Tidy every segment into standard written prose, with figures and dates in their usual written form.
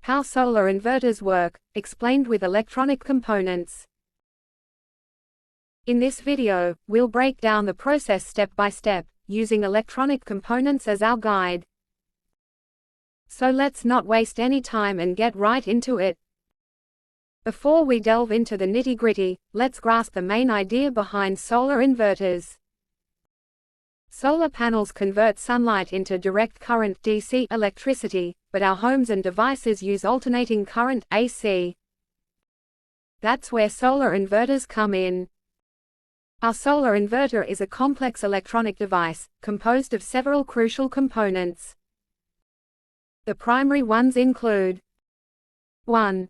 How solar inverters work, explained with electronic components. In this video, we'll break down the process step by step, using electronic components as our guide. So let's not waste any time and get right into it. Before we delve into the nitty-gritty, let's grasp the main idea behind solar inverters. Solar panels convert sunlight into direct current DC electricity, but our homes and devices use alternating current AC. That's where solar inverters come in. Our solar inverter is a complex electronic device, composed of several crucial components. The primary ones include 1.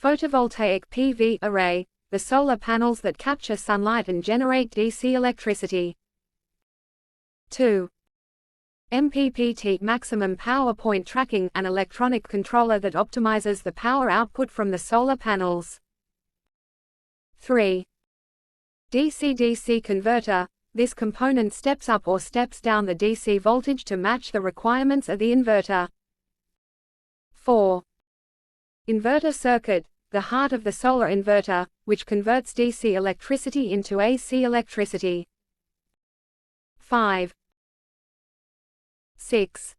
Photovoltaic PV array, the solar panels that capture sunlight and generate DC electricity. 2. MPPT maximum power point tracking, an electronic controller that optimizes the power output from the solar panels. 3. DC-DC converter, this component steps up or steps down the DC voltage to match the requirements of the inverter. 4. Inverter circuit, the heart of the solar inverter, which converts DC electricity into AC electricity. 5. 6.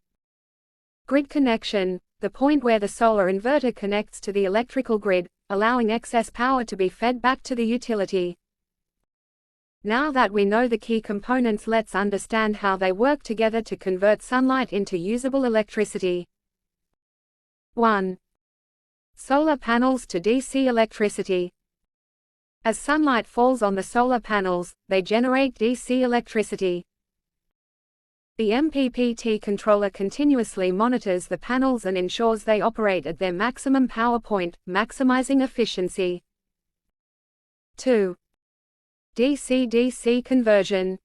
Grid connection, the point where the solar inverter connects to the electrical grid, allowing excess power to be fed back to the utility. Now that we know the key components, let's understand how they work together to convert sunlight into usable electricity. 1. Solar panels to DC electricity. As sunlight falls on the solar panels, they generate DC electricity. The MPPT controller continuously monitors the panels and ensures they operate at their maximum power point, maximizing efficiency. 2. DC-DC conversion.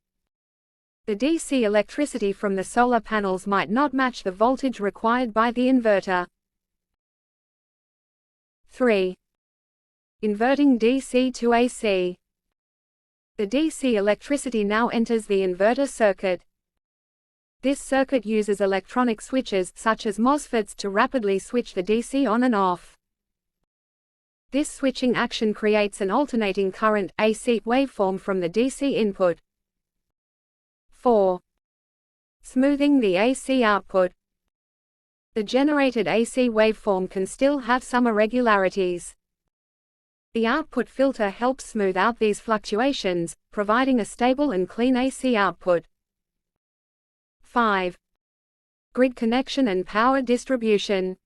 The DC electricity from the solar panels might not match the voltage required by the inverter. 3. Inverting DC to AC. The DC electricity now enters the inverter circuit. This circuit uses electronic switches, such as MOSFETs, to rapidly switch the DC on and off. This switching action creates an alternating current AC waveform from the DC input. 4. Smoothing the AC output. The generated AC waveform can still have some irregularities. The output filter helps smooth out these fluctuations, providing a stable and clean AC output. 5. Grid connection and power distribution.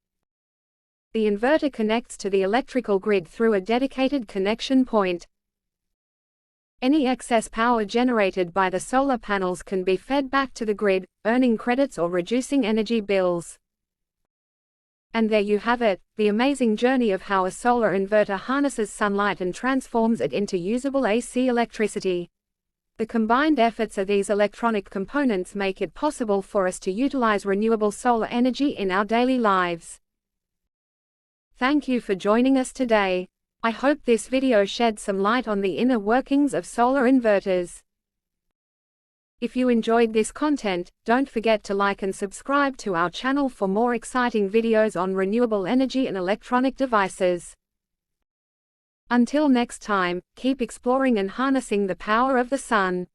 The inverter connects to the electrical grid through a dedicated connection point. Any excess power generated by the solar panels can be fed back to the grid, earning credits or reducing energy bills. And there you have it, the amazing journey of how a solar inverter harnesses sunlight and transforms it into usable AC electricity. The combined efforts of these electronic components make it possible for us to utilize renewable solar energy in our daily lives. Thank you for joining us today. I hope this video shed some light on the inner workings of solar inverters. If you enjoyed this content, don't forget to like and subscribe to our channel for more exciting videos on renewable energy and electronic devices. Until next time, keep exploring and harnessing the power of the sun.